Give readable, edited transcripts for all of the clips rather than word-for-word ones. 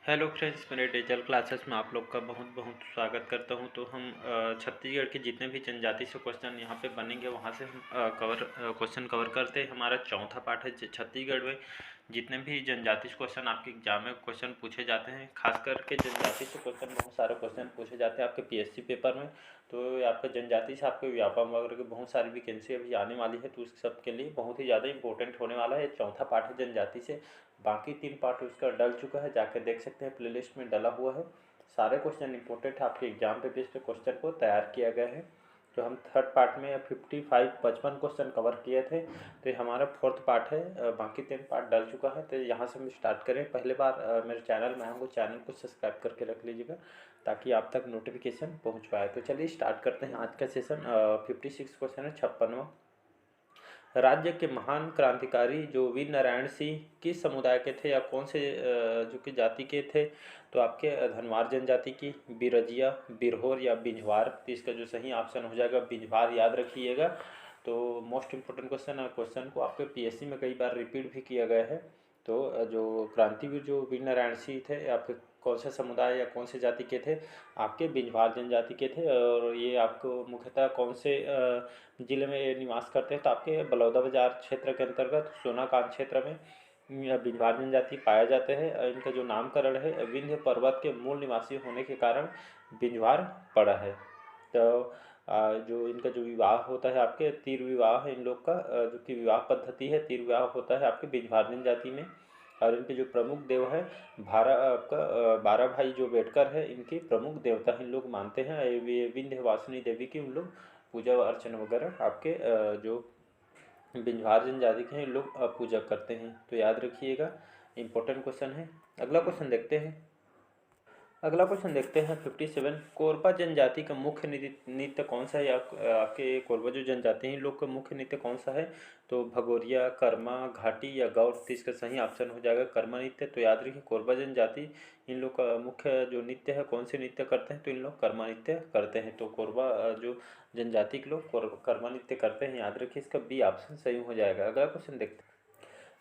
Hello friends, मेरे digital classes में आप लोग का बहुत बहुत स्वागत करता हूं। तो हम छत्तीसगढ़ के जितने भी जनजाति से क्वेश्चन यहां पे बनेंगे वहां से हम क्वेश्चन कवर करते हैं। हमारा चौथा पार्ट है छत्तीसगढ़ में जितने भी जनजाति से क्वेश्चन आपके एग्जाम में क्वेश्चन पूछे जाते हैं। खास करके जनजाति से क्वेश्चन बहुत सारे क्वेश्चन पूछे जाते हैं आपके पीएससी पेपर में। तो आपका जनजाति से आपके व्यापम वगैरह की बहुत सारी वैकेंसी अभी आने वाली है, तो उस सब के लिए बहुत ही ज़्यादा इंपॉर्टेंट होने वाला है। चौथा पार्ट है जनजाति से, बाकी 3 पार्ट उसका डल चुका है, जाके देख सकते हैं, प्लेलिस्ट में डला हुआ है। सारे क्वेश्चन इंपॉर्टेंट है, आपके एग्जाम पे बेस पे क्वेश्चन को तैयार किया गया है। तो हम थर्ड पार्ट में 55 क्वेश्चन कवर किए थे, तो ये हमारा फोर्थ पार्ट है। बाकी 3 पार्ट डल चुका है। तो यहाँ से हम स्टार्ट करें। पहले बार मेरे चैनल में आएंगे, चैनल को सब्सक्राइब करके रख लीजिएगा ताकि आप तक नोटिफिकेशन पहुँच पाए। तो चलिए स्टार्ट करते हैं आज का सेशन। 56 क्वेश्चन है, 56वां। राज्य के महान क्रांतिकारी जो वीर नारायण सिंह किस समुदाय के थे या कौन से जो कि जाति के थे? तो आपके धनवार जनजाति की, बिरजिया, बिरहोर या बिंझवार। तो इसका जो सही ऑप्शन हो जाएगा बिंझवार, याद रखिएगा। तो मोस्ट इम्पोर्टेंट क्वेश्चन है, क्वेश्चन को आपके पीएससी में कई बार रिपीट भी किया गया है। तो जो क्रांतिवीर जो वीर नारायण सिंह थे आपके कौन से समुदाय या कौन से जाति के थे? आपके बिंझवार जनजाति के थे। और ये आपको मुख्यतः कौन से जिले में ये निवास करते हैं? तो आपके बलौदाबाजार क्षेत्र के अंतर्गत सोनाकांत क्षेत्र में बिंझवार जनजाति पाया जाते हैं। इनका जो नामकरण है विंध्य पर्वत के मूल निवासी होने के कारण बिंझवार पड़ा है। तो जो इनका जो विवाह होता है आपके तीर विवाह है इन लोग का, जो कि विवाह पद्धति है तीर विवाह होता है आपके बिंझवार जनजाति में। और इनके जो प्रमुख देव है आपका बारह भाई जो बेटकर है, इनके प्रमुख देवता इन लोग मानते हैं। विंध्यवासिनी देवी की उन लोग पूजा अर्चना वगैरह आपके जो बिंझवार जनजाति के हैं इन लोग पूजा करते हैं। तो याद रखिएगा, इंपॉर्टेंट क्वेश्चन है। अगला क्वेश्चन देखते हैं। अगला क्वेश्चन देखते हैं 57। कोरबा जनजाति का मुख्य नृत्य कौन सा है? या आपके कोरबा जो जनजाति हैं इन लोग का मुख्य नृत्य कौन सा है? तो भगोरिया, कर्मा, घाटी या गौर। तो इसका सही ऑप्शन हो जाएगा कर्मा नृत्य। तो याद रखिए, कोरबा जनजाति इन लोग का मुख्य जो नृत्य है कौन से नृत्य करते हैं? तो इन लोग कर्मा नृत्य करते हैं। तो कोरबा जो जनजाति के लोग कर्मा नृत्य करते हैं, याद रखिए, इसका बी ऑप्शन सही हो जाएगा। अगला क्वेश्चन देखते हैं।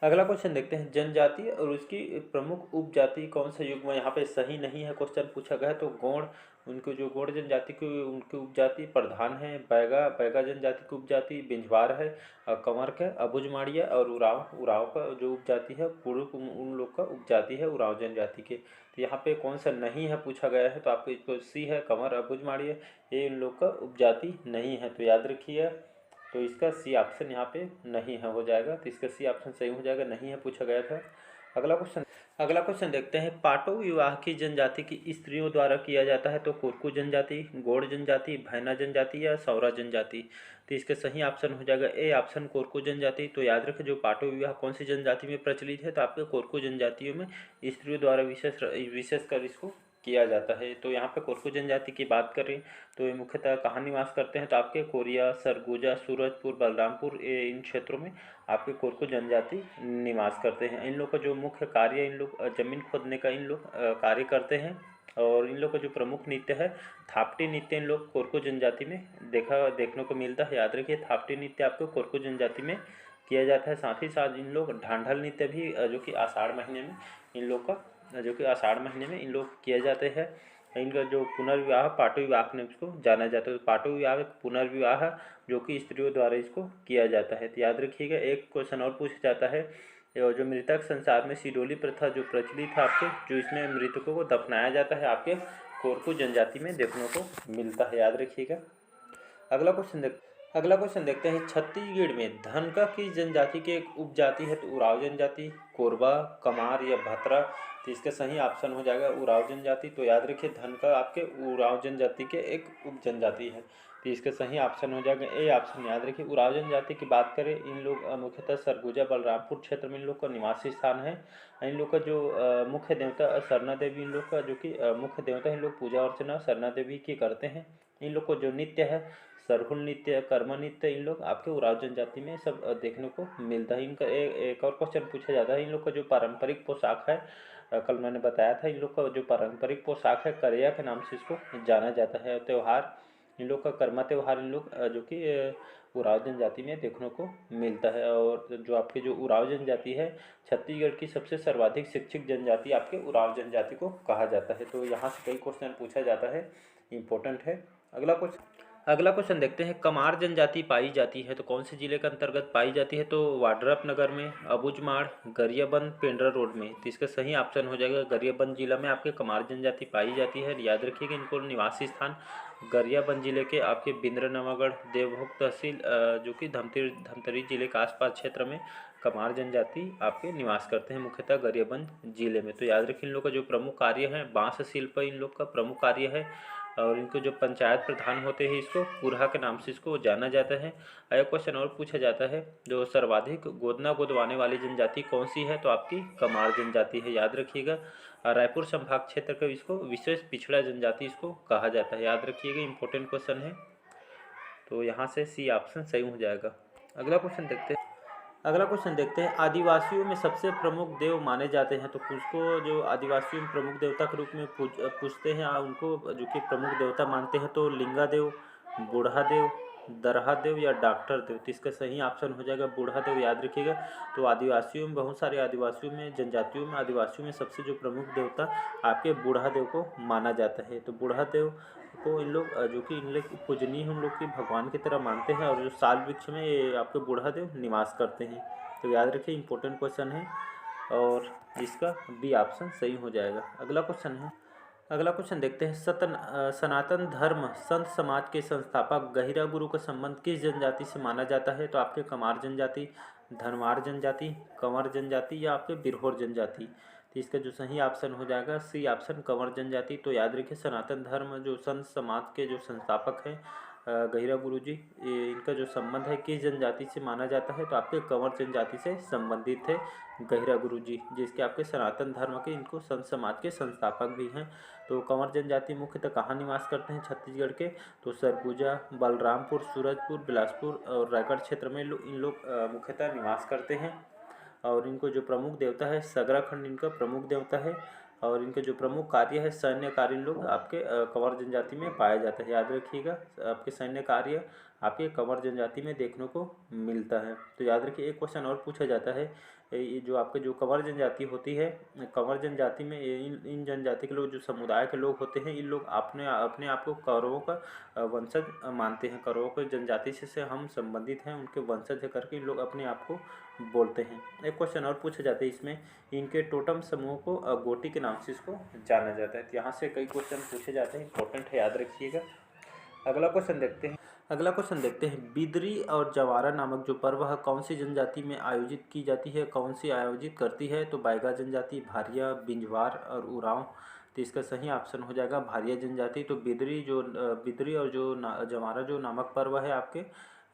अगला क्वेश्चन देखते हैं, जनजाति और उसकी प्रमुख उपजाति कौन सा युग में? यहाँ पे सही नहीं है क्वेश्चन पूछा गया है। तो गौड़, उनको जो गौड़ जनजाति की उनकी उपजाति प्रधान है बैगा, बैगा जनजाति की उपजाति बिंझवार है। कंवर का अबुझमाड़िया और उराव, उराव का जो उपजाति है पूर्व उन लोग का उपजाति है उराव जनजाति के। तो यहाँ पे कौन सा नहीं है पूछा गया है? तो आपको इसको सी है, कंवर अबुझमाड़िया, ये इन लोग का उपजाति नहीं है। तो याद रखिए, तो इसका सी ऑप्शन यहाँ पे नहीं है हो जाएगा। तो इसका सी ऑप्शन सही हो जाएगा, नहीं है पूछा गया था। अगला क्वेश्चन देखते हैं। पाटो विवाह की जनजाति की स्त्रियों द्वारा किया जाता है? तो कुरकू जनजाति, गोड़ जनजाति, भैना जनजाति या सौरा जनजाति। तो इसका सही ऑप्शन हो जाएगा ए ऑप्शन, कोरकू जनजाति। तो याद रखें, जो पाटो विवाह कौन सी जनजाति में प्रचलित है? तो आपके कोरकू जनजातियों में स्त्रियों द्वारा विशेषकर इसको किया जाता है। तो यहाँ पे कोरकू जनजाति की बात करें तो ये मुख्यतः कहाँ निवास करते हैं? तो आपके कोरिया, सरगुजा, सूरजपुर, बलरामपुर, इन क्षेत्रों में आपके कोरकू जनजाति निवास करते हैं। इन लोग का जो मुख्य कार्य, इन लोग जमीन खोदने का इन लोग कार्य करते हैं। और इन लोग का जो प्रमुख नृत्य है थापटी नृत्य, इन लोग कोरकू जनजाति में देखने को मिलता है। याद रखिए, थापटी नृत्य आपको कोरकू जनजाति में किया जाता है। साथ ही साथ इन लोग ढांढल नृत्य भी जो कि आषाढ़ महीने में इन लोग का इन लोग किए जाते हैं। इनका जो पुनर्विवाह पाटो विवाह के नाम से इसको जाना जाता है। तो पाटो विवाह एक पुनर्विवाह जो कि स्त्रियों द्वारा इसको किया जाता है। तो याद रखिएगा, एक क्वेश्चन और पूछा जाता है, जो मृतक संसार में सिडोली प्रथा जो प्रचलित है आपके, जो इसमें मृतकों को दफनाया जाता है, आपके कोरकू जनजाति में देखने को मिलता है। याद रखिएगा। अगला क्वेश्चन देखते हैं। छत्तीसगढ़ में धनका की जनजाति की एक उपजाति है? तो उराव जनजाति, कोरबा, कमार या भतरा। तो इसका सही ऑप्शन हो जाएगा उराव जनजाति। तो याद रखिए, धनका आपके उराव जनजाति के एक उप जनजाति है। तो इसका सही ऑप्शन हो जाएगा ए ऑप्शन। याद रखिए, उराव जनजाति की बात करें, इन लोग मुख्यतः सरगुजा बलरामपुर क्षेत्र में इन लोग का निवासी स्थान है। इन लोग का जो मुख्य देवता सरना देवी, इन लोग का जो कि मुख्य देवता, इन लोग पूजा अर्चना सरना देवी की करते हैं। इन लोग को जो नृत्य है सरहुल नृत्य, कर्मा नृत्य, इन लोग आपके उराव जनजाति में सब देखने को मिलता है। इनका एक और क्वेश्चन पूछा जाता है, इन लोग का जो पारंपरिक पोशाक है, कल मैंने बताया था, इन लोग का जो पारंपरिक पोशाक है करिया के नाम से इसको जाना जाता है। त्यौहार इन लोग का कर्मा त्यौहार इन लोग जो कि उराव जनजाति में देखने को मिलता है। और जो आपके जो उराव जनजाति है, छत्तीसगढ़ की सबसे सर्वाधिक शिक्षित जनजाति आपके उराव जनजाति को कहा जाता है। तो यहाँ से कई क्वेश्चन पूछा जाता है, इम्पोर्टेंट है। अगला क्वेश्चन देखते हैं, कमार जनजाति पाई जाती है तो कौन से जिले के अंतर्गत पाई जाती है? तो वाड्रप नगर में, अबूझमाड़, गरियाबंद, पेंड्रा रोड में। तो इसका सही ऑप्शन हो जाएगा गरियाबंद जिला में आपके कमार जनजाति पाई जाती है। याद रखिएगा इनको निवासी स्थान गरियाबंद जिले के आपके बिंद्रनवागढ़ देवभोग तहसील जो कि धमतरी जिले के आसपास क्षेत्र में कमार जनजाति आपके निवास करते हैं, मुख्यतः गरियाबंद जिले में। तो याद रखिए इन लोग का जो प्रमुख कार्य है बांस शिल्प इन लोग का प्रमुख कार्य है। और इनको जो पंचायत प्रधान होते हैं इसको पुरहा के नाम से इसको जाना जाता है। एक क्वेश्चन और पूछा जाता है, जो सर्वाधिक गोदना गोदवाने वाली जनजाति कौन सी है? तो आपकी कमार जनजाति है, याद रखिएगा। रायपुर संभाग क्षेत्र का इसको विशेष पिछड़ा जनजाति इसको कहा जाता है, याद रखिएगा, इंपॉर्टेंट क्वेश्चन है। तो यहाँ से सी ऑप्शन सही हो जाएगा। अगला क्वेश्चन देखते हैं, आदिवासियों में सबसे प्रमुख देव माने जाते हैं तो उसको जो आदिवासियों में प्रमुख देवता के रूप में पूछते हैं उनको जो कि प्रमुख देवता मानते हैं तो लिंगा देव, बूढ़ा देव, दरहा देव या डॉक्टर देव। तो इसका सही ऑप्शन हो जाएगा बूढ़ा देव, याद रखिएगा। तो आदिवासियों में बहुत सारे आदिवासियों में जनजातियों में आदिवासियों में सबसे जो प्रमुख देवता आपके बूढ़ा देव को माना जाता है। तो बूढ़ा देव को इन लोग जो कि इन लोग पूजनीय हम लोग की भगवान की तरह मानते हैं। और जो साल वृक्ष में ये आपके बूढ़ा देव निवास करते हैं। तो याद रखिए इंपॉर्टेंट क्वेश्चन है और इसका बी ऑप्शन सही हो जाएगा। अगला क्वेश्चन देखते हैं, सनातन धर्म संत समाज के संस्थापक गहिरा गुरु का संबंध किस जनजाति से माना जाता है? तो आपके कमार जनजाति, धनवार जनजाति, कंवर जनजाति या आपके बिरहोर जनजाति। तो इसका जो सही ऑप्शन हो जाएगा सी ऑप्शन कंवर जनजाति। तो याद रखिए सनातन धर्म जो संत समाज के जो संस्थापक हैं गहिरा गुरु जी, इनका जो संबंध है किस जनजाति से माना जाता है? तो आपके कंवर जनजाति से संबंधित है गहिरा गुरु जी, जिसके आपके सनातन धर्म के इनको संत समाज के संस्थापक भी हैं। तो कंवर जनजाति मुख्यतः कहाँ निवास करते हैं छत्तीसगढ़ के? तो सरगुजा, बलरामपुर, सूरजपुर, बिलासपुर और रायगढ़ क्षेत्र में इन लोग मुख्यतः निवास करते हैं। और इनको जो प्रमुख देवता है सगराखंड इनका प्रमुख देवता है। और इनका जो प्रमुख कार्य है सैन्य कार्य इन लोग आपके कंवर जनजाति में पाया जाता है, याद रखिएगा। आपके सैन्य कार्य आपके कंवर जनजाति में देखने को मिलता है। तो याद रखिए एक क्वेश्चन और पूछा जाता है, ये जो आपके जो कंवर जनजाति होती है, कंवर जनजाति में इन जनजाति के लोग जो समुदाय के लोग होते हैं इन लोग अपने आप को कौरवों का वंशज मानते हैं। कौरवों के जनजाति से हम संबंधित हैं, उनके वंशज करके इन लोग अपने आप को बोलते हैं। एक क्वेश्चन और पूछा जाता है इसमें, इनके टोटम समूह को गोटी के नाम से इसको जाना जाता है। तो यहाँ से कई क्वेश्चन पूछे जाते हैं, इंपॉर्टेंट है, याद रखिएगा। अगला क्वेश्चन देखते हैं, बिदरी और जवारा नामक जो पर्व है कौन सी जनजाति में आयोजित की जाती है? कौन सी आयोजित करती है? तो बाइगा जनजाति, भारिया, बिंजवार और उरांव। तो इसका सही ऑप्शन हो जाएगा भारिया जनजाति। तो बिदरी और जो जवारा जो नामक पर्व है आपके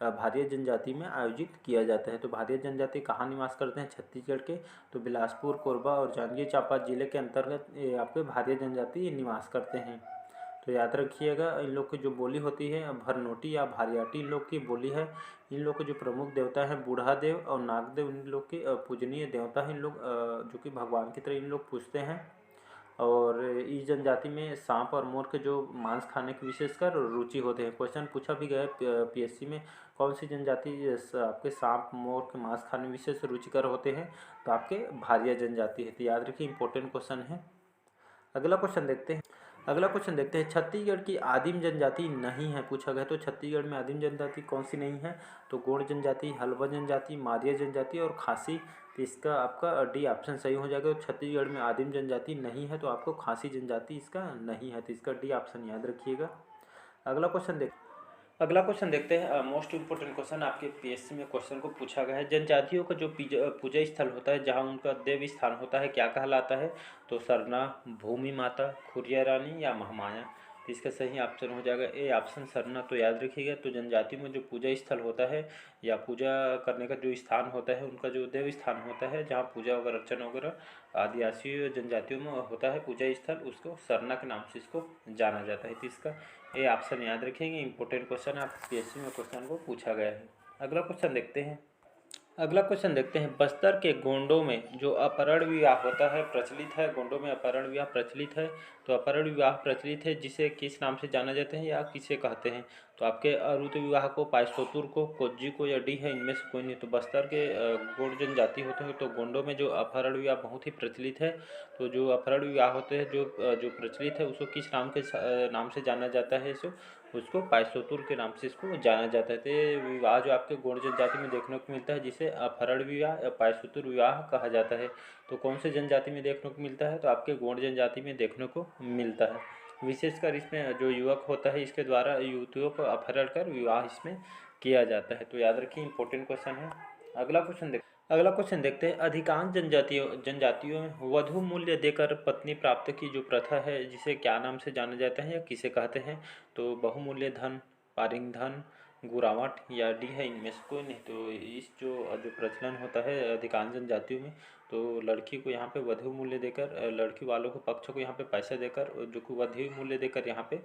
भारिया जनजाति में आयोजित किया जाता है। तो भारिया जनजाति कहाँ निवास करते हैं छत्तीसगढ़ के? तो बिलासपुर, कोरबा और जांजगीर चांपा जिले के अंतर्गत आपके भारिया जनजाति निवास करते हैं। तो याद रखिएगा इन लोग की जो बोली होती है भरनोटी या भारियाटी इन लोग की बोली है। इन लोग के जो प्रमुख देवता है बूढ़ा देव और नागदेव, इन लोग के पूजनीय देवता है। इन लोग जो कि भगवान की तरह इन लोग पूजते हैं। और इस जनजाति में सांप और मोर के जो मांस खाने की विशेषकर रुचि होते हैं। क्वेश्चन पूछा भी गया है पीएससी में, कौन सी जनजाति आपके सांप मोर के मांस खाने में विशेष रुचिकर होते हैं? तो आपके भारिया जनजाति है। तो याद रखिए इंपॉर्टेंट क्वेश्चन है। अगला क्वेश्चन देखते हैं, छत्तीसगढ़ की आदिम जनजाति नहीं है पूछा गया। तो छत्तीसगढ़ में आदिम जनजाति कौन सी नहीं है? तो गोंड जनजाति, हल्बा जनजाति, मारिया जनजाति और खासी। तो इसका आपका डी ऑप्शन सही हो जाएगा। तो छत्तीसगढ़ में आदिम जनजाति नहीं है तो आपको खासी जनजाति इसका नहीं है। तो इसका डी ऑप्शन याद रखिएगा। अगला क्वेश्चन देखते हैं, मोस्ट इम्पोर्टेंट क्वेश्चन आपके पीएससी में क्वेश्चन को पूछा गया है, जनजातियों का जो पूजा स्थल होता है जहां उनका देव स्थान होता है क्या कहलाता है? तो सरना, भूमि माता, खुरिया रानी या महामाया। तो इसका सही ऑप्शन हो जाएगा ए ऑप्शन सरना। तो याद रखिएगा तो जनजातियों में जो पूजा स्थल होता है या पूजा करने का जो स्थान होता है उनका जो देव स्थान होता है जहाँ पूजा वगैरह अर्चना वगैरह आदिवासी जनजातियों में होता है पूजा स्थल, उसको सरना के नाम से इसको जाना जाता है। तो इसका ए ऑप्शन याद रखेंगे, इंपॉर्टेंट क्वेश्चन आप पीएससी में क्वेश्चन को पूछा गया है। अगला क्वेश्चन देखते हैं, अगला क्वेश्चन देखते हैं। बस्तर के गोंडों में जो अपहरण विवाह होता है प्रचलित है, गोंडों में अपहरण विवाह प्रचलित है। तो अपहरण विवाह प्रचलित है जिसे किस नाम से जाना जाता है या किसे कहते हैं? तो आपके अरुत विवाह को, पाइसोतुर को, कोज्जी को या डी है इनमें से कोई नहीं। तो बस्तर के गोंड जनजाति होते हैं तो गोंडों में जो अपहरण विवाह बहुत ही प्रचलित है। तो जो अपहरण विवाह होते हैं जो प्रचलित है उसको किस नाम से जाना जाता है? इसको उसको पाइसोतुर के नाम से इसको जाना जाता है। तो ये विवाह जो आपके गोंड जनजाति में देखने को मिलता है जिसे अपहरण विवाह या पाइसोतुर विवाह कहा जाता है। तो कौन से जनजाति में देखने को मिलता है? तो आपके गोंड जनजाति में देखने को मिलता है। विशेषकर इसमें जो युवक होता है इसके द्वारा युवतियों को अपहरण कर विवाह इसमें किया जाता है। तो याद रखिए, इंपॉर्टेंट क्वेश्चन है। अगला क्वेश्चन देखते हैं। अधिकांश जनजातियों में वधु मूल्य देकर पत्नी प्राप्त की जो प्रथा है जिसे क्या नाम से जाना जाता है या किसे कहते हैं? तो बहुमूल्य धन, पारिंग धन, गुरावट या डी है इनमें से कोई नहीं। तो इस जो प्रचलन होता है अधिकांश जनजातियों में, तो लड़की को यहाँ पे वधु मूल्य देकर, लड़की वालों को पक्ष को यहाँ पे पैसा देकर, जो कि वधु मूल्य देकर यहाँ पे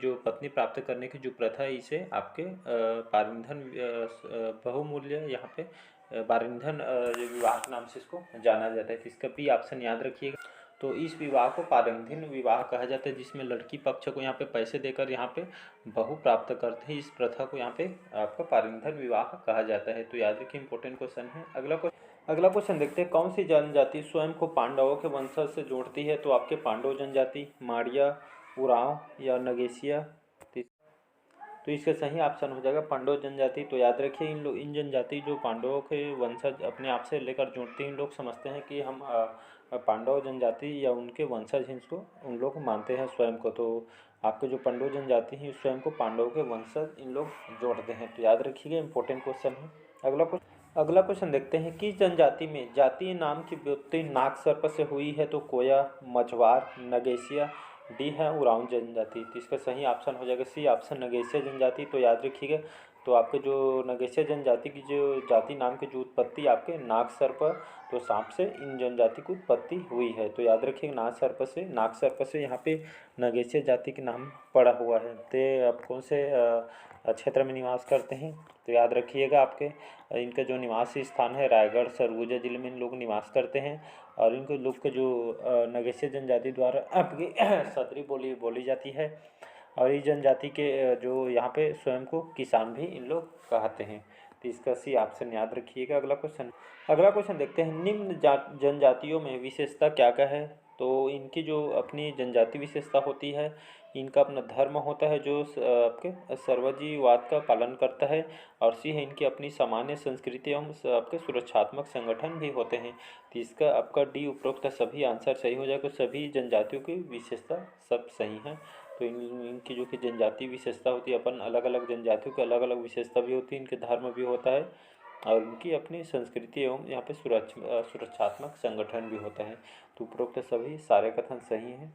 जो पत्नी प्राप्त करने की जो प्रथा है इसे आपके पारिंधन बहुमूल्य यहाँ पे बारिंधन विवाह के नाम से इसको जाना जाता है। तो इसका भी ऑप्शन याद रखिएगा। तो इस विवाह को पारंधीन विवाह कहा जाता है जिसमें लड़की पक्ष को यहाँ पे पैसे देकर यहाँ पे बहू प्राप्त करते हैं। इस प्रथा को यहाँ पे आपका पारंधीन विवाह कहा जाता है। तो याद रखिए, इंपॉर्टेंट क्वेश्चन है। अगला क्वेश्चन देखते हैं। कौन सी जनजाति स्वयं को पांडवों के वंशज से जोड़ती है? तो आपके पांडव जनजाति, माड़िया, उरांव या नगेशिया। तो इसका सही ऑप्शन हो जाएगा पांडव जनजाति। तो याद रखिए, इन जनजाति जो पांडवों के वंशज अपने आप से लेकर जोड़ते हैं, लोग समझते हैं कि हम पांडव जनजाति या उनके वंशज हैं, इसको उन लोग मानते हैं स्वयं को। तो आपके जो पांडव जनजाति हैं स्वयं को पांडवों के वंशज इन लोग जोड़ते हैं। तो याद रखिएगा, इंपॉर्टेंट क्वेश्चन है। अगला क्वेश्चन देखते हैं। किस जनजाति में जातीय नाम की व्युत्पत्ति नाग सर्प से हुई है? तो कोया, मझवार, नगेशिया, डी है उरांव जनजाति। तो इसका सही ऑप्शन हो जाएगा सी ऑप्शन, नगेशिया जनजाति। तो याद रखिएगा, तो आपके जो नगेशिया जनजाति की जो जाति नाम की जो उत्पत्ति आपके नाग सर्प, तो सांप से इन जनजाति की उत्पत्ति हुई है। तो याद रखिएगा, नाग सर्प से यहाँ पे नगेशिया जाति के नाम पड़ा हुआ है। तो आप कौन से क्षेत्र में निवास करते हैं? तो याद रखिएगा, आपके इनका जो निवासी स्थान है रायगढ़ सरगुजा जिले में इन लोग निवास करते हैं। और इनको लोग के जो नगेशिया जनजाति द्वारा आपकी सदरी बोली जाती है। और इस जनजाति के जो यहाँ पे स्वयं को किसान भी इन लोग कहते हैं। तो इसका सी ऑप्शन याद रखिएगा। अगला क्वेश्चन देखते हैं। निम्न जनजातियों में विशेषता क्या क्या है? तो इनकी जो अपनी जनजाति विशेषता होती है, इनका अपना धर्म होता है जो आपके सर्वजीववाद का पालन करता है। और सी है इनकी अपनी सामान्य संस्कृति एवं आपके सुरक्षात्मक संगठन भी होते हैं। तो इसका आपका डी उपरोक्त सभी आंसर सही हो जाएगा। सभी जनजातियों की विशेषता सब सही है। तो इनकी जो कि जनजाति विशेषता होती है, अपन अलग अलग जनजातियों की अलग अलग विशेषता भी होती है, इनके धर्म भी होता है और उनकी अपनी संस्कृति एवं यहाँ पे सुरक्षात्मक संगठन भी होता है। तो उपरोक्त सभी सारे कथन सही हैं।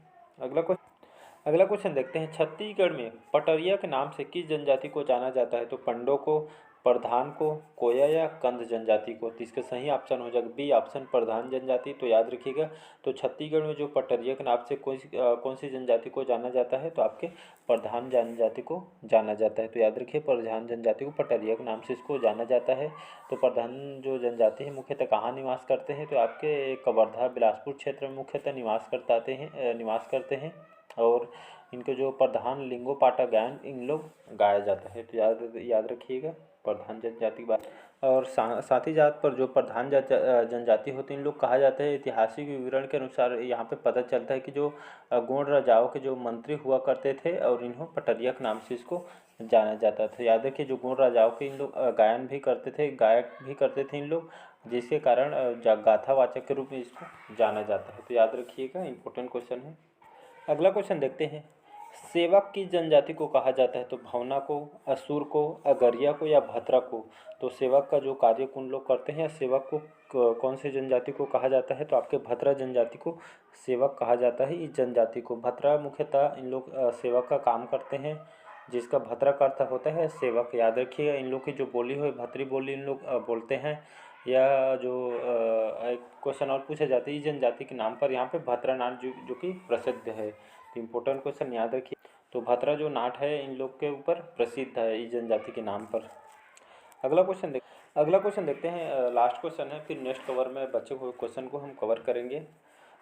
अगला क्वेश्चन देखते हैं। छत्तीसगढ़ में पटरिया के नाम से किस जनजाति को जाना जाता है? तो पंडो को, प्रधान को, कोया या कंद जनजाति को। तो इसका सही ऑप्शन हो जाएगा बी ऑप्शन, प्रधान जनजाति। तो याद रखिएगा, तो छत्तीसगढ़ में जो पटरिया के नाम से कौन सी जनजाति को जाना जाता है? तो आपके प्रधान जनजाति को जाना जाता है। तो याद रखिए, प्रधान जनजाति को पटरिया के नाम से इसको जाना जाता है। तो प्रधान जो जनजाति है मुख्यतः कहाँ निवास करते हैं? तो आपके कवर्धा बिलासपुर क्षेत्र में मुख्यतः निवास करते हैं। और इनके जो प्रधान लिंगोपाटा गायन इन लोग गाया जाता है। तो याद रखिएगा प्रधान जनजाति की बात। और साथ ही जात पर जो प्रधान जनजाति होती है इन लोग कहा जाता है। ऐतिहासिक विवरण के अनुसार यहाँ पे पता चलता है कि जो गोंड राजाओं के जो मंत्री हुआ करते थे और इन्हों पटरिया के नाम से इसको जाना जाता था। याद रखिए, जो गोंड राजाओं के इन लोग गायन भी करते थे, गायक भी करते थे इन लोग, जिसके कारण गाथावाचक के रूप में इसको जाना जाता है। तो याद रखिएगा, इंपॉर्टेंट क्वेश्चन है। अगला क्वेश्चन देखते हैं। सेवक किस जनजाति को कहा जाता है? तो भवना को, असुर को, अगरिया को या भद्रा को। तो सेवक का जो कार्य उन लोग करते हैं, सेवक को कौन सी जनजाति को कहा जाता है? तो आपके भद्रा जनजाति को सेवक कहा जाता है। इस जनजाति को भद्रा मुख्यतः इन लोग सेवक का काम करते हैं, जिसका भद्रा का अर्थ होता है सेवक। याद रखिएगा, इन लोग की जो बोली हो भद्री बोली इन लोग बोलते हैं। या जो एक क्वेश्चन और पूछा जाता है, इस जनजाति के नाम पर यहाँ पे भद्रा नाट जो कि प्रसिद्ध है। तो इम्पोर्टेंट क्वेश्चन याद रखिए। तो भद्रा जो नाट है इन लोग के ऊपर प्रसिद्ध है इस जनजाति के नाम पर। अगला क्वेश्चन देखते हैं, लास्ट क्वेश्चन है, फिर नेक्स्ट कवर में बचे हुए क्वेश्चन को हम कवर करेंगे।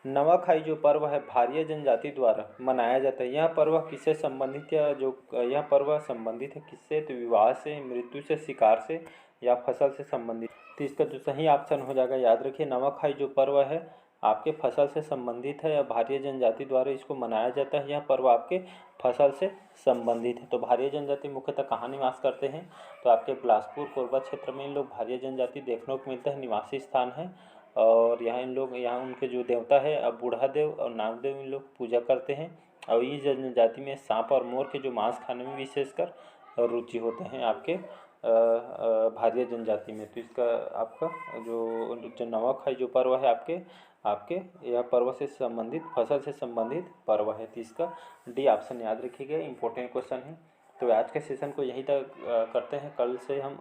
नवाखाई जो पर्व है भारिया जनजाति द्वारा मनाया जाता है, यह पर्व किससे संबंधित है? यह पर्व संबंधित है किससे? तो विवाह से, मृत्यु से, शिकार से या फसल से संबंधित। तो इसका जो सही ऑप्शन हो जाएगा, याद रखिए, नवाखाई जो पर्व है आपके फसल से संबंधित है या भारिया जनजाति द्वारा इसको मनाया जाता है। यह पर्व आपके फसल से संबंधित है। तो भारिया जनजाति मुख्यतः कहाँ निवास करते हैं? तो आपके बिलासपुर कोरबा क्षेत्र में इन लोग भारिया जनजाति देखने को मिलता है, निवासी स्थान है। और यहाँ उनके जो देवता है अब बूढ़ा देव और नागदेव इन लोग पूजा करते हैं। और इस जनजाति में सांप और मोर के जो मांस खाने में विशेषकर रुचि होते हैं आपके भारिया जनजाति में। तो इसका आपका जो नवाखाई जो पर्व है आपके आपके यह पर्व से संबंधित, फसल से संबंधित पर्व है। तो इसका डी ऑप्शन याद रखिएगा, इंपॉर्टेंट क्वेश्चन है। तो आज के सेशन को यहीं तक करते हैं। कल से हम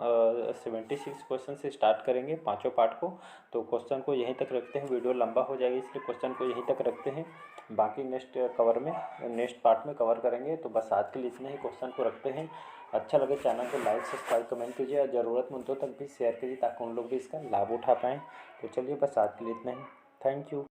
76 क्वेश्चन से स्टार्ट करेंगे पाँचों पार्ट को। तो क्वेश्चन को यहीं तक रखते हैं, वीडियो लंबा हो जाएगी इसलिए क्वेश्चन को यहीं तक रखते हैं। बाकी नेक्स्ट कवर में, नेक्स्ट पार्ट में कवर करेंगे। तो बस आज के लिए इतने ही क्वेश्चन को रखते हैं। अच्छा लगे चैनल को लाइक, सब्सक्राइब, कमेंट कीजिए और ज़रूरतमंदों तक भी शेयर कीजिए ताकि उन लोग भी इसका लाभ उठा पाएँ। तो चलिए बस आज के लिए इतना ही। Thank you.